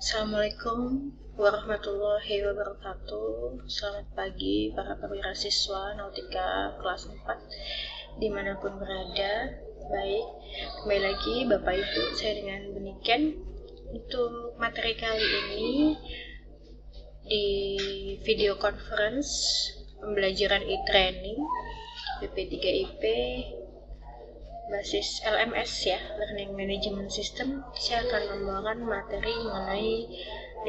Assalamualaikum warahmatullahi wabarakatuh. Selamat pagi para perwira siswa Nautika kelas 4 dimanapun berada. Baik, kembali lagi Bapak Ibu, saya dengan Beniken. Untuk materi kali ini di video conference pembelajaran e-training BP3IP basis LMS ya, Learning Management System. Saya akan membawakan materi mengenai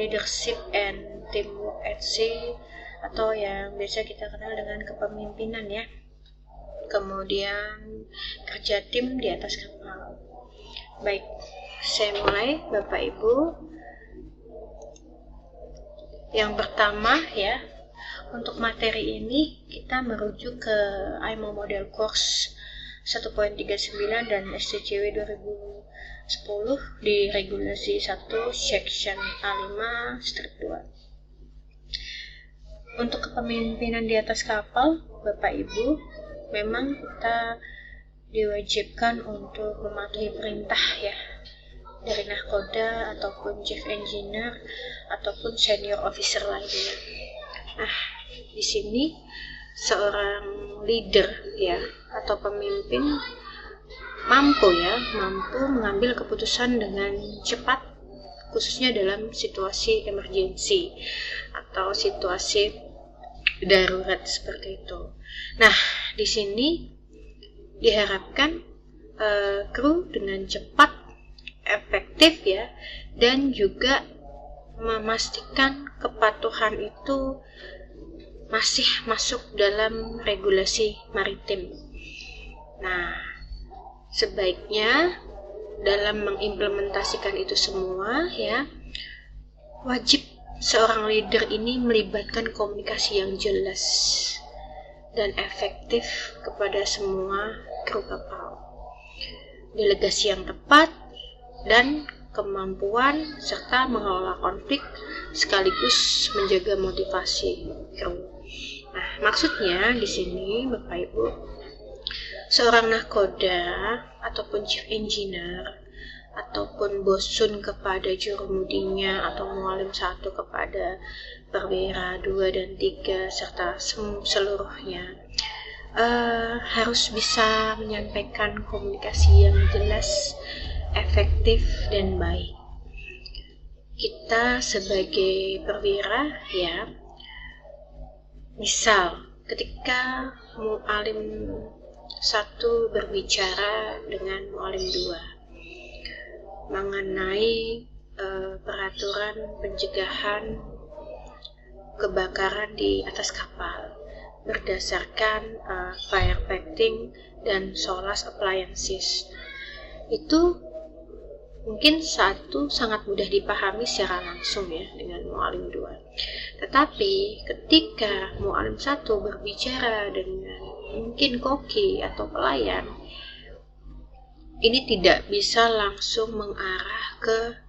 leadership and teamwork at sea, atau yang biasa kita kenal dengan kepemimpinan ya. Kemudian kerja tim di atas kapal. Baik, saya mulai Bapak Ibu. Yang pertama ya, untuk materi ini kita merujuk ke IMO Model Course 1.39 dan STCW 2010 di regulasi 1 section A5 strip 2. Untuk kepemimpinan di atas kapal, Bapak Ibu, memang kita diwajibkan untuk mematuhi perintah ya, dari nahkoda ataupun chief engineer ataupun senior officer lainnya. Nah, di sini seorang leader ya atau pemimpin mampu mengambil keputusan dengan cepat, khususnya dalam situasi emergensi atau situasi darurat seperti itu. Nah, di sini diharapkan kru dengan cepat, efektif ya, dan juga memastikan kepatuhan itu masih masuk dalam regulasi maritim. Nah, sebaiknya dalam mengimplementasikan itu semua ya, wajib seorang leader ini melibatkan komunikasi yang jelas dan efektif kepada semua kru kapal, delegasi yang tepat, dan kemampuan serta mengelola konflik sekaligus menjaga motivasi kru. Nah, maksudnya di sini Bapak Ibu, seorang nahkoda ataupun chief engineer ataupun bosun kepada jurumudinya atau mualim 1 kepada perwira 2 dan 3 serta seluruhnya harus bisa menyampaikan komunikasi yang jelas, efektif, dan baik. Kita sebagai perwira ya, misal ketika mualim 1 berbicara dengan mualim 2 mengenai peraturan pencegahan kebakaran di atas kapal berdasarkan firefighting dan SOLAS appliances, itu mungkin satu sangat mudah dipahami secara langsung ya dengan mualim 2. Tetapi ketika mualim 1 berbicara dengan mungkin koki atau pelayan, ini tidak bisa langsung mengarah ke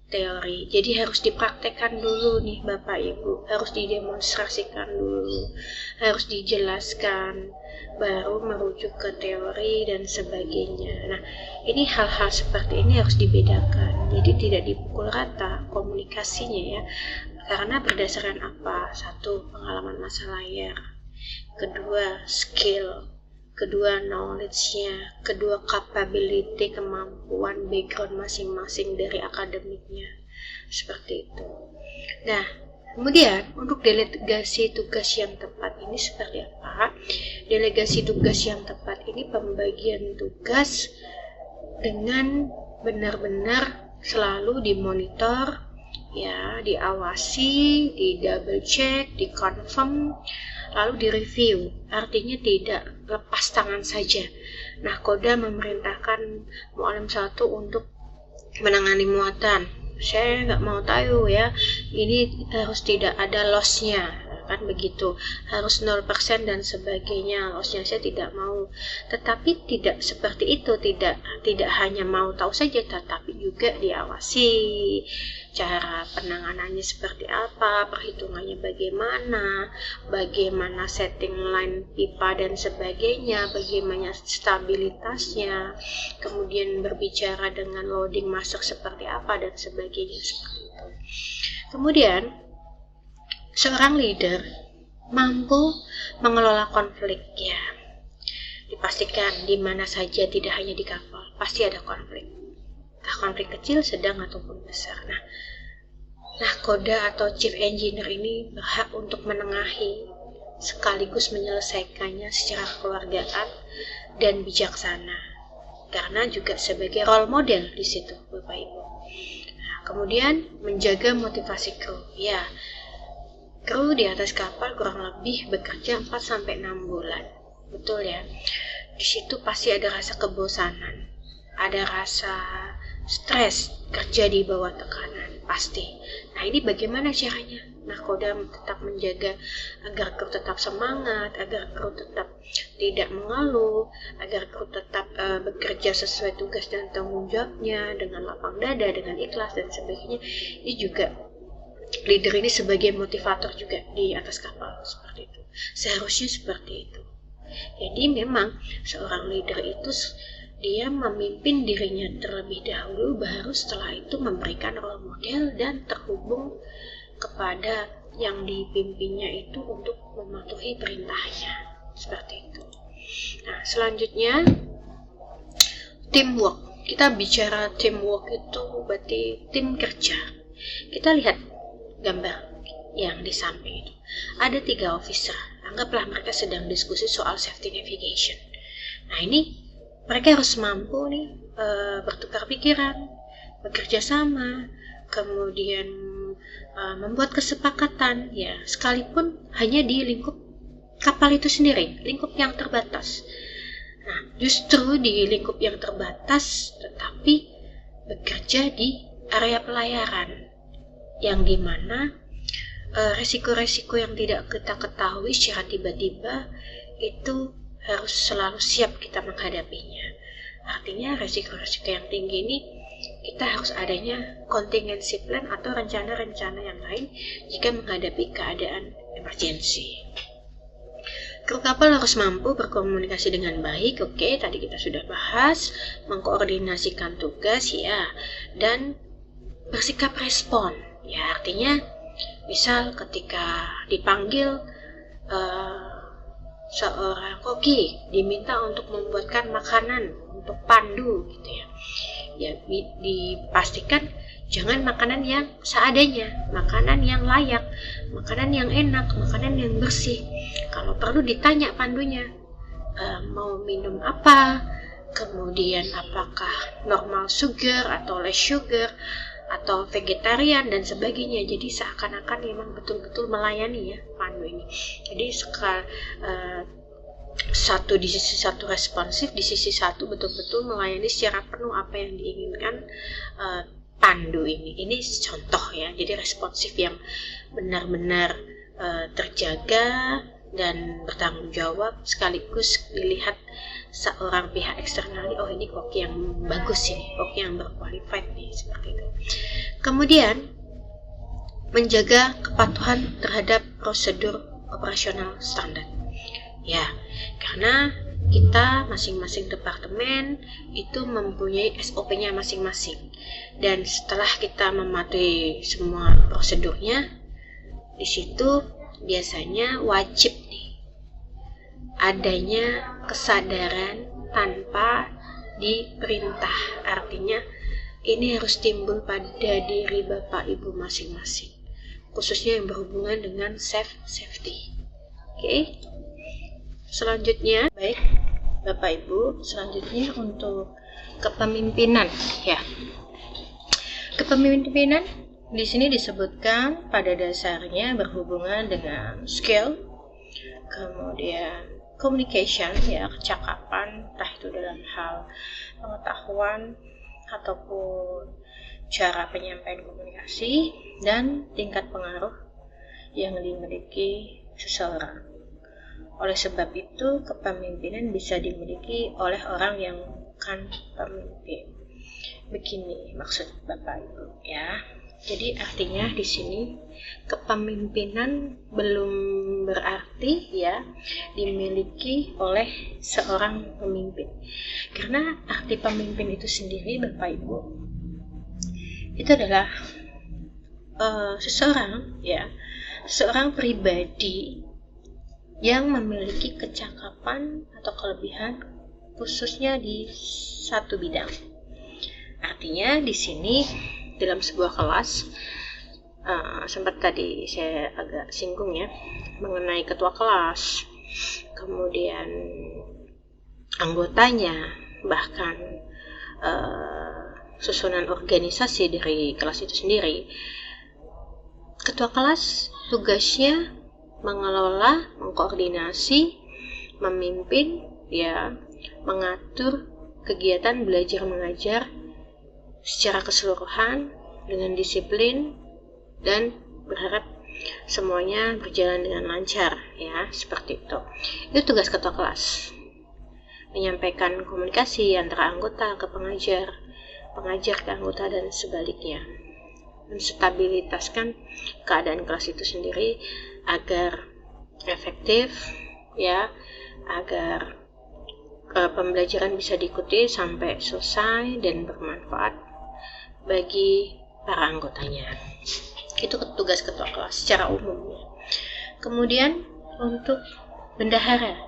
teori. Jadi harus dipraktekkan dulu nih Bapak Ibu, harus didemonstrasikan dulu, harus dijelaskan, baru merujuk ke teori dan sebagainya. Nah, ini hal-hal seperti ini harus dibedakan. Jadi tidak dipukul rata komunikasinya ya. Karena berdasarkan apa? 1, pengalaman masa layar. Kedua, skill. Kedua, knowledge-nya. Kedua, capability, kemampuan, background masing-masing dari akademiknya. Seperti itu. Nah, kemudian untuk delegasi tugas yang tepat ini seperti apa? Delegasi tugas yang tepat ini pembagian tugas dengan benar-benar selalu dimonitor ya, diawasi, di double check, di confirm, lalu direview. Artinya tidak lepas tangan saja. Nah, Koda memerintahkan mualim 1 untuk menangani muatan. Saya nggak mau tahu ya, ini harus tidak ada loss-nya, kan begitu, harus 0% dan sebagainya, loss-nya saya tidak mau. Tetapi tidak seperti itu, tidak hanya mau tahu saja, tetapi juga diawasi cara penanganannya seperti apa, perhitungannya bagaimana setting line pipa dan sebagainya, bagaimana stabilitasnya, kemudian berbicara dengan loading masuk seperti apa dan sebagainya seperti itu. Kemudian, seorang leader mampu mengelola konflik, ya. Dipastikan di mana saja, tidak hanya di kapal, pasti ada konflik. Entah konflik kecil, sedang ataupun besar. Nah, koda atau chief engineer ini berhak untuk menengahi sekaligus menyelesaikannya secara kekeluargaan dan bijaksana. Karena juga sebagai role model di situ, Bapak Ibu. Nah, kemudian menjaga motivasi kru. Ya, kru di atas kapal kurang lebih bekerja 4-6 bulan. Betul ya. Di situ pasti ada rasa kebosanan, ada rasa stres, kerja di bawah tekanan, pasti. Nah, ini bagaimana caranya? Nakoda tetap menjaga agar kru tetap semangat, agar kru tetap tidak mengeluh, agar kru tetap bekerja sesuai tugas dan tanggung jawabnya dengan lapang dada, dengan ikhlas dan sebagainya. Ini juga leader ini sebagai motivator juga di atas kapal, seperti itu. Seharusnya seperti itu. Jadi memang seorang leader itu dia memimpin dirinya terlebih dahulu, baru setelah itu memberikan role model dan terhubung kepada yang dipimpinnya itu untuk mematuhi perintahnya, seperti itu. Nah, selanjutnya teamwork. Kita bicara teamwork itu berarti tim kerja. Kita lihat gambar yang di samping itu. Ada 3 officer. Anggaplah mereka sedang diskusi soal safety navigation. Nah, ini mereka harus mampu nih bertukar pikiran, bekerja sama, kemudian membuat kesepakatan, ya, sekalipun hanya di lingkup kapal itu sendiri, lingkup yang terbatas. Nah, justru di lingkup yang terbatas, tetapi bekerja di area pelayaran, yang dimana resiko-resiko yang tidak kita ketahui secara tiba-tiba itu harus selalu siap kita menghadapinya. Artinya resiko-resiko yang tinggi ini kita harus adanya contingency plan atau rencana-rencana yang lain jika menghadapi keadaan emergency. Kru kapal harus mampu berkomunikasi dengan baik, oke, tadi kita sudah bahas, mengkoordinasikan tugas, ya, dan bersikap respon, ya, artinya misal ketika dipanggil seorang koki diminta untuk membuatkan makanan untuk pandu gitu ya. Ya, dipastikan jangan makanan yang seadanya, makanan yang layak, makanan yang enak, makanan yang bersih. Kalau perlu ditanya pandunya mau minum apa, kemudian apakah normal sugar atau less sugar atau vegetarian dan sebagainya. Jadi seakan-akan memang betul-betul melayani ya pandu ini. Jadi satu di sisi satu responsif, di sisi satu betul-betul melayani secara penuh apa yang diinginkan pandu ini. Ini contoh ya. Jadi responsif yang benar-benar terjaga dan bertanggung jawab, sekaligus dilihat seorang pihak eksternal, oh ini koki yang bagus ini, koki yang berqualified nih, seperti itu. Kemudian menjaga kepatuhan terhadap prosedur operasional standar. Ya, karena kita masing-masing departemen itu mempunyai SOP-nya masing-masing. Dan setelah kita mematuhi semua prosedurnya, di situ biasanya wajib nih adanya kesadaran tanpa diperintah. Artinya ini harus timbul pada diri Bapak Ibu masing-masing, khususnya yang berhubungan dengan safety. Oke. Selanjutnya, baik Bapak Ibu, selanjutnya untuk kepemimpinan ya. Kepemimpinan di sini disebutkan pada dasarnya berhubungan dengan skill, kemudian communication ya, kecakapan, entah itu dalam hal pengetahuan ataupun cara penyampaian komunikasi, dan tingkat pengaruh yang dimiliki seseorang. Oleh sebab itu, kepemimpinan bisa dimiliki oleh orang yang bukan pemimpin. Begini maksud Bapak Ibu ya. Jadi artinya di sini kepemimpinan belum berarti ya dimiliki oleh seorang pemimpin. Karena arti pemimpin itu sendiri Bapak Ibu itu adalah seseorang pribadi yang memiliki kecakapan atau kelebihan khususnya di satu bidang. Artinya di sini dalam sebuah kelas, sempat tadi saya agak singgung ya mengenai ketua kelas, kemudian anggotanya, bahkan susunan organisasi dari kelas itu sendiri. Ketua kelas tugasnya mengelola, mengkoordinasi, memimpin, mengatur kegiatan belajar mengajar secara keseluruhan dengan disiplin dan berharap semuanya berjalan dengan lancar, seperti itu. Itu tugas ketua kelas. Menyampaikan komunikasi antara anggota ke pengajar, pengajar ke anggota dan sebaliknya. Menstabilitaskan keadaan kelas itu sendiri agar efektif, agar pembelajaran bisa diikuti sampai selesai dan bermanfaat bagi para anggotanya. Itu tugas ketua kelas secara umum. Kemudian untuk bendahara,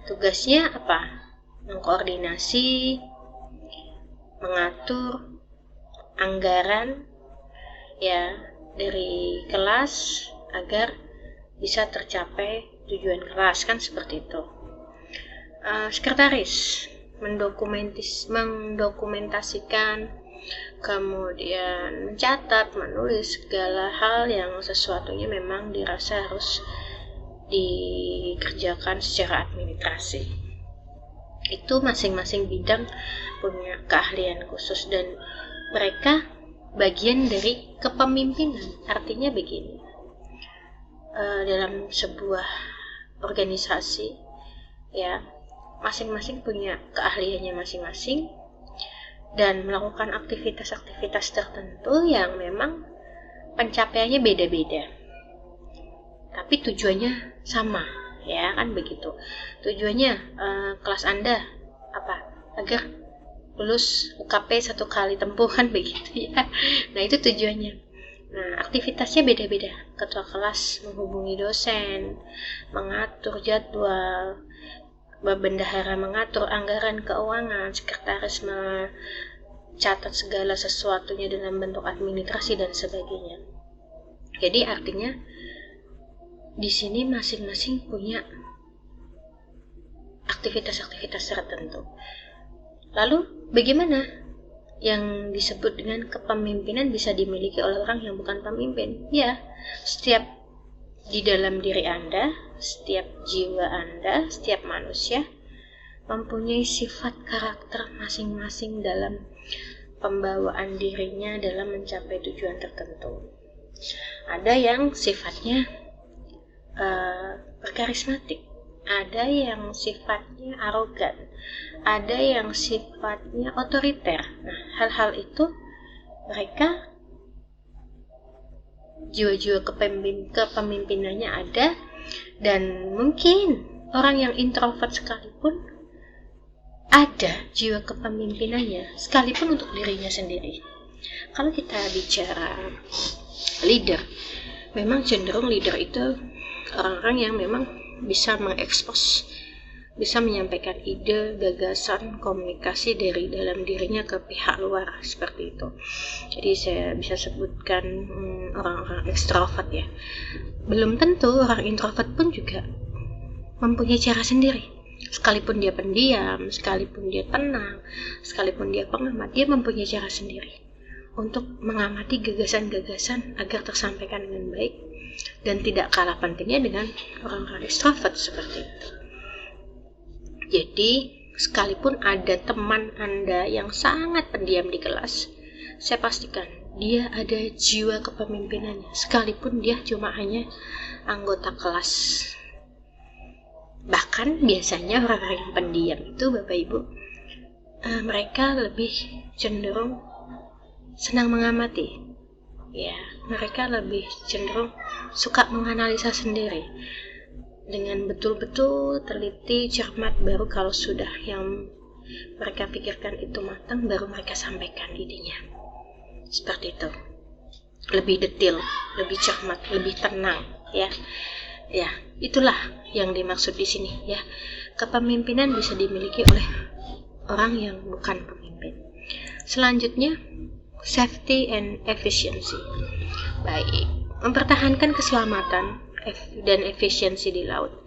tugasnya apa? Mengkoordinasi, mengatur anggaran dari kelas agar bisa tercapai tujuan kelas, kan seperti itu. Sekretaris mendokumentasikan, kemudian mencatat, menulis segala hal yang sesuatunya memang dirasa harus dikerjakan secara administrasi. Itu masing-masing bidang punya keahlian khusus dan mereka bagian dari kepemimpinan. Artinya begini, dalam sebuah organisasi masing-masing punya keahliannya masing-masing dan melakukan aktivitas-aktivitas tertentu yang memang pencapaiannya beda-beda, tapi tujuannya sama, kan begitu. Tujuannya kelas Anda apa? Agar lulus UKP 1 kali tempuh, kan begitu ya. Nah, itu tujuannya. Nah, aktivitasnya beda-beda. Ketua kelas menghubungi dosen, mengatur jadwal, bendahara mengatur anggaran keuangan, sekretaris mencatat segala sesuatunya dalam bentuk administrasi dan sebagainya. Jadi artinya di sini masing-masing punya aktivitas-aktivitas tertentu. Lalu bagaimana yang disebut dengan kepemimpinan bisa dimiliki oleh orang yang bukan pemimpin? Setiap di dalam diri Anda, setiap jiwa Anda, setiap manusia mempunyai sifat karakter masing-masing dalam pembawaan dirinya dalam mencapai tujuan tertentu. Ada yang sifatnya berkarismatik, ada yang sifatnya arogan, ada yang sifatnya otoriter. Nah, hal-hal itu mereka jiwa-jiwa kepemimpinannya ada, dan mungkin orang yang introvert sekalipun ada jiwa kepemimpinannya, sekalipun untuk dirinya sendiri. Kalau kita bicara leader, memang cenderung leader itu orang-orang yang memang bisa mengekspos, bisa menyampaikan ide, gagasan, komunikasi dari dalam dirinya ke pihak luar, seperti itu. Jadi saya bisa sebutkan orang-orang ekstrovert ya. Belum tentu orang introvert pun juga mempunyai cara sendiri. Sekalipun dia pendiam, sekalipun dia tenang, sekalipun dia pengamat, dia mempunyai cara sendiri untuk mengamati gagasan-gagasan agar tersampaikan dengan baik dan tidak kalah pentingnya dengan orang-orang ekstrovert seperti itu. Jadi, sekalipun ada teman Anda yang sangat pendiam di kelas, saya pastikan dia ada jiwa kepemimpinannya, sekalipun dia cuma hanya anggota kelas. Bahkan biasanya orang-orang yang pendiam itu, Bapak Ibu, mereka lebih cenderung senang mengamati. Mereka lebih cenderung suka menganalisa sendiri dengan betul-betul teliti, cermat, baru kalau sudah yang mereka pikirkan itu matang, baru mereka sampaikan idenya. Seperti itu. lebih detail, lebih cermat, lebih tenang, ya. Ya, itulah yang dimaksud di sini, ya. Kepemimpinan bisa dimiliki oleh orang yang bukan pemimpin. Selanjutnya, safety and efficiency. Baik, mempertahankan keselamatan dan efisiensi di laut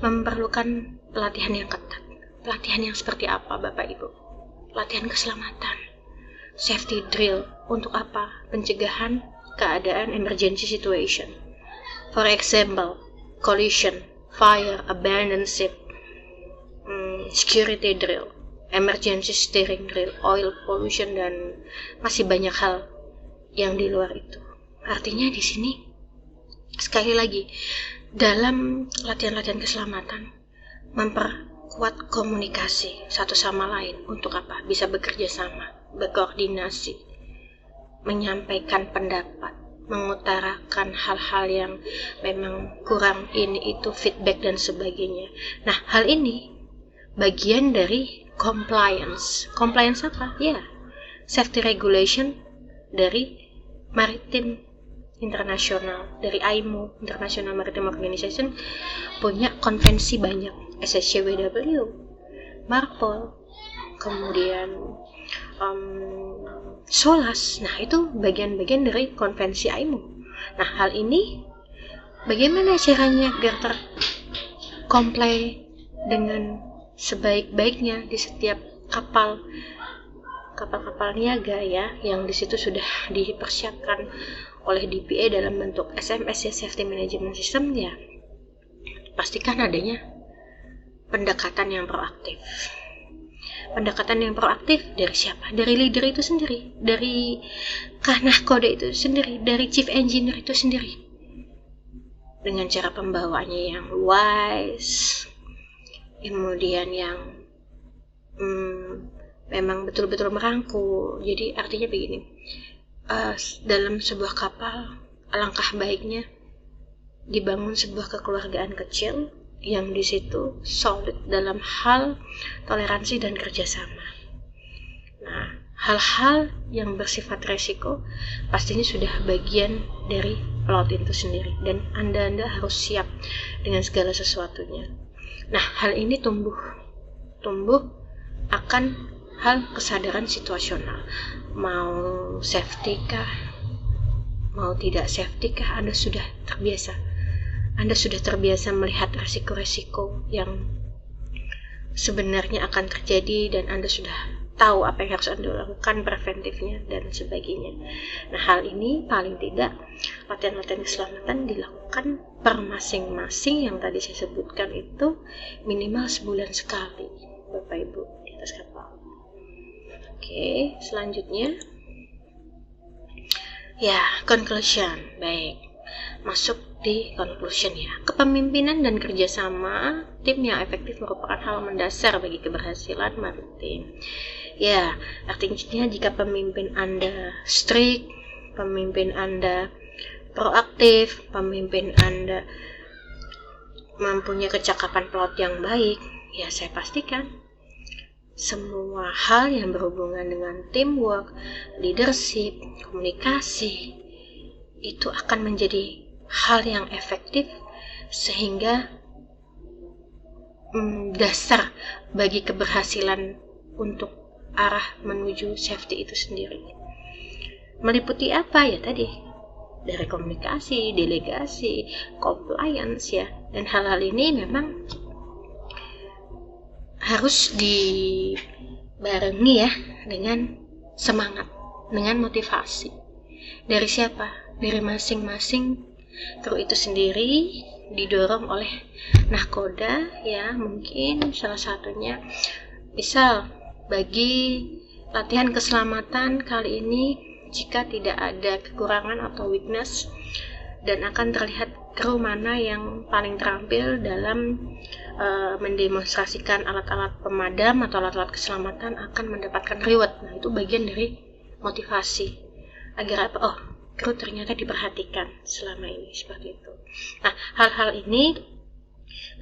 memerlukan pelatihan yang ketat. Pelatihan yang seperti apa, Bapak Ibu? Pelatihan keselamatan, safety drill. Untuk apa? Pencegahan keadaan emergency situation. For example, collision, fire, abandoned ship, security drill, emergency steering drill, oil pollution, dan masih banyak hal yang di luar itu. Artinya di sini, sekali lagi, dalam latihan-latihan keselamatan, memperkuat komunikasi satu sama lain. Untuk apa? Bisa bekerja sama, berkoordinasi, menyampaikan pendapat, mengutarakan hal-hal yang memang kurang, ini itu, feedback dan sebagainya. Nah, hal ini bagian dari compliance. Compliance apa? Ya, safety regulation dari maritim internasional, dari IMO, International Maritime Organization, punya konvensi banyak. SSCWW, MARPOL, kemudian SOLAS. Nah, itu bagian-bagian dari konvensi IMO. Nah, hal ini bagaimana caranya agar tercomply dengan sebaik-baiknya di setiap kapal-kapal niaga, ya, yang di situ sudah dipersiapkan oleh DPA dalam bentuk SMS, ya, Safety Management System, ya. Pastikan adanya pendekatan yang proaktif. Pendekatan yang proaktif dari siapa? Dari leader itu sendiri, dari Nahkoda itu sendiri, dari chief engineer itu sendiri. Dengan cara pembawaannya yang wise, kemudian yang memang betul-betul merangkul. Jadi artinya begini, dalam sebuah kapal, alangkah baiknya dibangun sebuah kekeluargaan kecil yang di situ solid dalam hal toleransi dan kerjasama. Nah, hal-hal yang bersifat resiko pastinya sudah bagian dari pelaut itu sendiri, dan Anda harus siap dengan segala sesuatunya. Nah, hal ini tumbuh akan hal kesadaran situasional. Mau safety kah, mau tidak safety kah, Anda sudah terbiasa melihat resiko-resiko yang sebenarnya akan terjadi, dan Anda sudah tahu apa yang harus Anda lakukan, preventifnya dan sebagainya. Nah, hal ini paling tidak latihan-latihan keselamatan dilakukan per masing-masing yang tadi saya sebutkan itu minimal sebulan sekali, Bapak Ibu, di atas kapal. Oke, selanjutnya, ya, conclusion. Baik, masuk di conclusion, ya. Kepemimpinan dan kerjasama tim yang efektif merupakan hal mendasar bagi keberhasilan maritim. Ya, artinya jika pemimpin Anda strict, pemimpin Anda proaktif, pemimpin Anda mempunyai kecakapan pelaut yang baik, ya, saya pastikan semua hal yang berhubungan dengan teamwork, leadership, komunikasi, itu akan menjadi hal yang efektif, sehingga dasar bagi keberhasilan untuk arah menuju safety itu sendiri. Meliputi apa, ya, tadi dari komunikasi, delegasi, compliance, ya, dan hal-hal ini memang harus dibarengi, ya, dengan semangat, dengan motivasi. Dari siapa? Dari masing-masing kru itu sendiri, didorong oleh Nahkoda, ya. Mungkin salah satunya, misal bagi latihan keselamatan kali ini, jika tidak ada kekurangan atau weakness, dan akan terlihat kru mana yang paling terampil dalam mendemonstrasikan alat-alat pemadam atau alat-alat keselamatan, akan mendapatkan reward. Nah, itu bagian dari motivasi agar apa? Oh, kru ternyata diperhatikan selama ini, seperti itu. Nah, hal-hal ini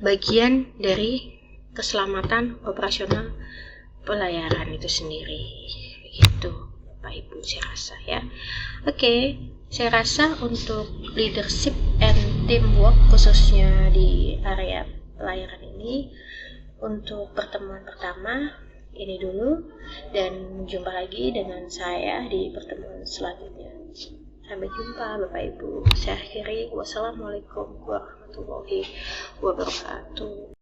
bagian dari keselamatan operasional pelayaran itu sendiri. Begitu, Pak Ibu, saya rasa, ya. Oke, Saya rasa untuk leadership and teamwork khususnya di area pelayaran ini, untuk pertemuan pertama ini dulu, dan jumpa lagi dengan saya di pertemuan selanjutnya. Sampai jumpa Bapak Ibu. Saya akhiri. Wassalamualaikum warahmatullahi wabarakatuh.